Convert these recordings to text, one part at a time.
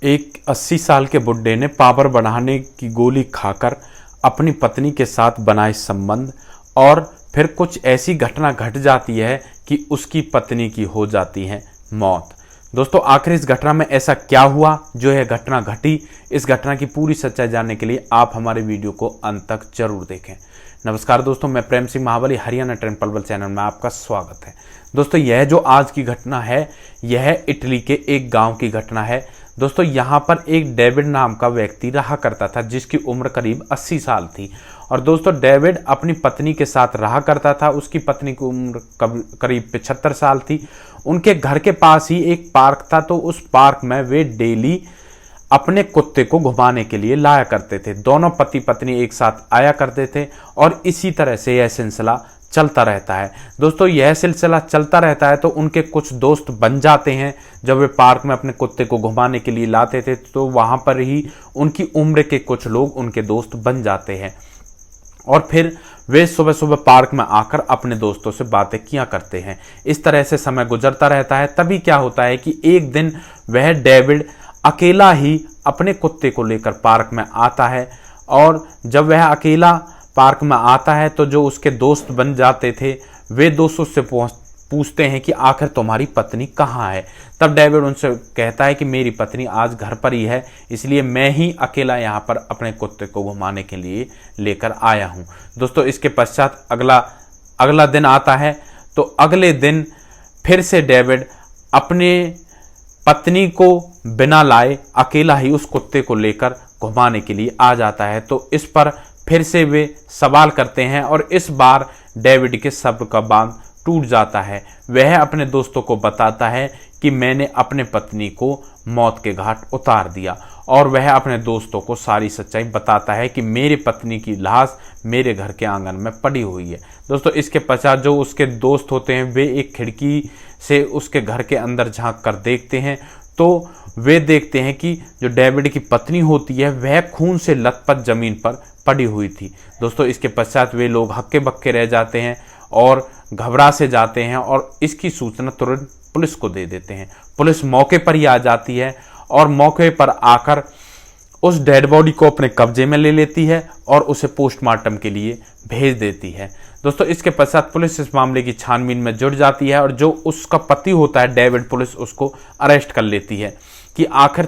एक 80 साल के बुड्ढे ने पावर बढ़ाने की गोली खाकर अपनी पत्नी के साथ बनाए संबंध और फिर कुछ ऐसी घटना घट जाती है कि उसकी पत्नी की हो जाती है मौत। दोस्तों, आखिर इस घटना में ऐसा क्या हुआ जो यह घटना घटी? इस घटना की पूरी सच्चाई जानने के लिए आप हमारे वीडियो को अंत तक जरूर देखें। नमस्कार दोस्तों, मैं प्रेम सिंह महाबली, हरियाणा ट्रेंड पलवल चैनल में आपका स्वागत है। दोस्तों, यह जो आज की घटना है यह इटली के एक गांव की घटना है। दोस्तों, यहाँ पर एक डेविड नाम का व्यक्ति रहा करता था जिसकी उम्र करीब 80 साल थी। और दोस्तों, डेविड अपनी पत्नी के साथ रहा करता था। उसकी पत्नी की उम्र करीब 75 साल थी। उनके घर के पास ही एक पार्क था, तो उस पार्क में वे डेली अपने कुत्ते को घुमाने के लिए लाया करते थे। दोनों पति पत्नी एक साथ आया करते थे और इसी तरह से यह सिलसिला चलता रहता है। दोस्तों, यह सिलसिला चलता रहता है तो उनके कुछ दोस्त बन जाते हैं। जब वे पार्क में अपने कुत्ते को घुमाने के लिए लाते थे तो वहां पर ही उनकी उम्र के कुछ लोग उनके दोस्त बन जाते हैं और फिर वे सुबह सुबह पार्क में आकर अपने दोस्तों से बातें किया करते हैं। इस तरह से समय गुजरता रहता है। तभी क्या होता है कि एक दिन वह डेविड अकेला ही अपने कुत्ते को लेकर पार्क में आता है। और जब वह अकेला पार्क में आता है तो जो उसके दोस्त बन जाते थे वे दोस्त उससे पूछते हैं कि आखिर तुम्हारी पत्नी कहाँ है। तब डेविड उनसे कहता है कि मेरी पत्नी आज घर पर ही है, इसलिए मैं ही अकेला यहाँ पर अपने कुत्ते को घुमाने के लिए लेकर आया हूँ। दोस्तों, इसके पश्चात अगला दिन आता है। तो अगले दिन फिर से डेविड अपने पत्नी को बिना लाए अकेला ही उस कुत्ते को लेकर घुमाने के लिए आ जाता है। तो इस पर फिर से वे सवाल करते हैं और इस बार डेविड के सब्र का बांध टूट जाता है। वह अपने दोस्तों को बताता है कि मैंने अपने पत्नी को मौत के घाट उतार दिया और वह अपने दोस्तों को सारी सच्चाई बताता है कि मेरी पत्नी की लाश मेरे घर के आंगन में पड़ी हुई है। दोस्तों, इसके पश्चात जो उसके दोस्त होते हैं वे एक खिड़की से उसके घर के अंदर झांक कर देखते हैं तो वे देखते हैं कि जो डेविड की पत्नी होती है वह खून से लथपथ जमीन पर पड़ी हुई थी। दोस्तों, इसके पश्चात वे लोग हक्के बक्के रह जाते हैं और घबरा से जाते हैं और इसकी सूचना तुरंत पुलिस को दे देते हैं। पुलिस मौके पर ही आ जाती है और मौके पर आकर उस डेड बॉडी को अपने कब्जे में ले लेती है और उसे पोस्टमार्टम के लिए भेज देती है। दोस्तों, इसके पश्चात पुलिस इस मामले की छानबीन में जुट जाती है और जो उसका पति होता है डेविड, पुलिस उसको अरेस्ट कर लेती है कि आखिर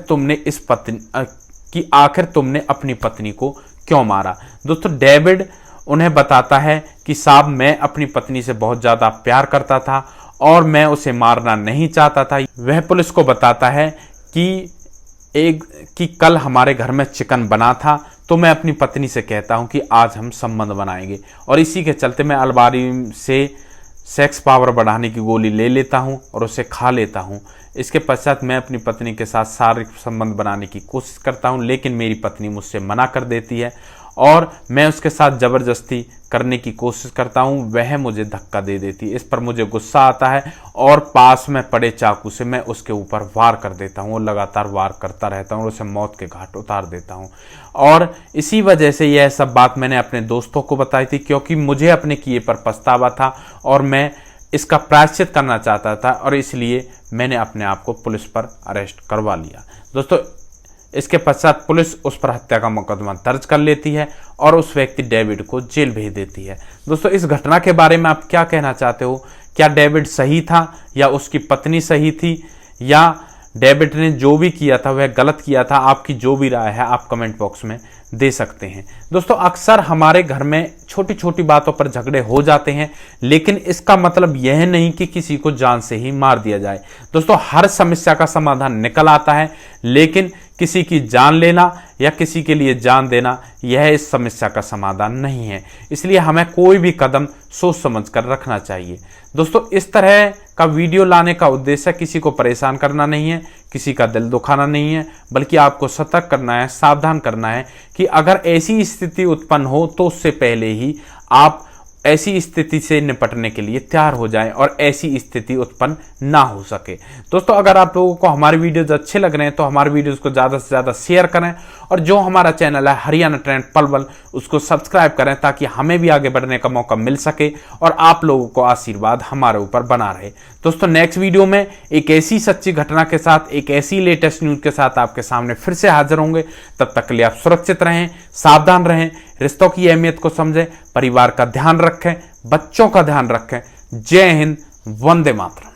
तुमने अपनी पत्नी को क्यों मारा। दोस्तों, डेविड उन्हें बताता है कि साहब, मैं अपनी पत्नी से बहुत ज़्यादा प्यार करता था और मैं उसे मारना नहीं चाहता था। वह पुलिस को बताता है कि कल हमारे घर में चिकन बना था तो मैं अपनी पत्नी से कहता हूं कि आज हम संबंध बनाएंगे और इसी के चलते मैं अलमारी से सेक्स पावर बढ़ाने की गोली ले लेता हूं और उसे खा लेता हूं। इसके पश्चात मैं अपनी पत्नी के साथ शारीरिक संबंध बनाने की कोशिश करता हूं, लेकिन मेरी पत्नी मुझसे मना कर देती है और मैं उसके साथ ज़बरदस्ती करने की कोशिश करता हूं, वह मुझे धक्का दे देती है। इस पर मुझे गुस्सा आता है और पास में पड़े चाकू से मैं उसके ऊपर वार कर देता हूं और लगातार वार करता रहता हूं और उसे मौत के घाट उतार देता हूं। और इसी वजह से यह सब बात मैंने अपने दोस्तों को बताई थी, क्योंकि मुझे अपने किए पर पछतावा था और मैं इसका प्रायश्चित करना चाहता था और इसलिए मैंने अपने आप को पुलिस पर अरेस्ट करवा लिया। दोस्तों, इसके पश्चात पुलिस उस पर हत्या का मुकदमा दर्ज कर लेती है और उस व्यक्ति डेविड को जेल भेज देती है। दोस्तों, इस घटना के बारे में आप क्या कहना चाहते हो? क्या डेविड सही था या उसकी पत्नी सही थी, या डेविड ने जो भी किया था वह गलत किया था? आपकी जो भी राय है आप कमेंट बॉक्स में दे सकते हैं। दोस्तों, अक्सर हमारे घर में छोटी छोटी बातों पर झगड़े हो जाते हैं, लेकिन इसका मतलब यह नहीं कि किसी को जान से ही मार दिया जाए। दोस्तों, हर समस्या का समाधान निकल आता है, लेकिन किसी की जान लेना या किसी के लिए जान देना यह इस समस्या का समाधान नहीं है। इसलिए हमें कोई भी कदम सोच समझ कर रखना चाहिए। दोस्तों, इस तरह का वीडियो लाने का उद्देश्य किसी को परेशान करना नहीं है, किसी का दिल दुखाना नहीं है, बल्कि आपको सतर्क करना है, सावधान करना है कि अगर ऐसी स्थिति उत्पन्न हो तो उससे पहले ही आप ऐसी स्थिति से निपटने के लिए तैयार हो जाएं और ऐसी स्थिति उत्पन्न ना हो सके। दोस्तों, अगर आप लोगों को हमारे वीडियोज अच्छे लग रहे हैं तो हमारे वीडियोज को ज़्यादा से ज़्यादा शेयर करें और जो हमारा चैनल है हरियाणा ट्रेंड पलवल, उसको सब्सक्राइब करें ताकि हमें भी आगे बढ़ने का मौका मिल सके और आप लोगों को आशीर्वाद हमारे ऊपर बना रहे। दोस्तों नेक्स्ट वीडियो में एक ऐसी सच्ची घटना के साथ, एक ऐसी लेटेस्ट न्यूज के साथ आपके सामने फिर से हाजिर होंगे। तब तक के लिए आप सुरक्षित रहें, सावधान रहें, रिश्तों की अहमियत को समझें, परिवार का ध्यान रखें, बच्चों का ध्यान रखें। जय हिंद, वंदे मातरम।